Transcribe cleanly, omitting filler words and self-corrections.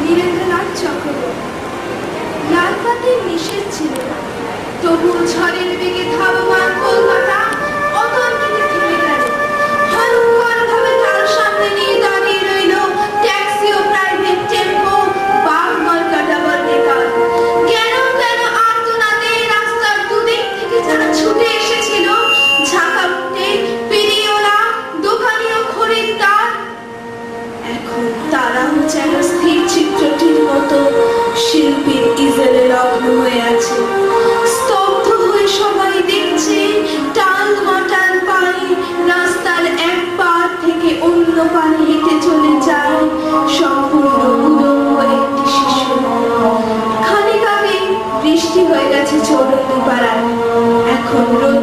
নীরেন্দ্রনাথ চক্রবর্তী। লালপাতের নিষেধ ছিল না, তবুও ঝড়ের বেগে ধাবমান কলকাতা অতর্কিতে থেমে গেল। ভয়ঙ্করভাবে তার সামনে নিয়ে দাঁড়িয়ে রইল ট্যাক্সি ও প্রাইভেট টেম্পো, বাঘময় কাটাবার বেকার। কেন কেন আর্তনাদে রাস্তার দুদিক থেকে যারা ছুটে এসেছিল, ঝাঁকা উঠে পিরিওলা, দোকানি ও খরিদ্দার, এখন তারাও যেন স্থির চিত্রটির মতো শিল্পীর ইজেলে লগ্ন হয়ে আছে। স্তব্ধ হয়ে সবাই দেখছে টাল মাটাল পায়ে রাস্তার এক পার থেকে অন্য পারে হেঁটে চলে যায় সম্পূর্ণ উলঙ্গ একটি শিশু। খানিক আগে বৃষ্টি হয়ে গেছে চৌরঙ্গি পাড়ায়, এখন রোদ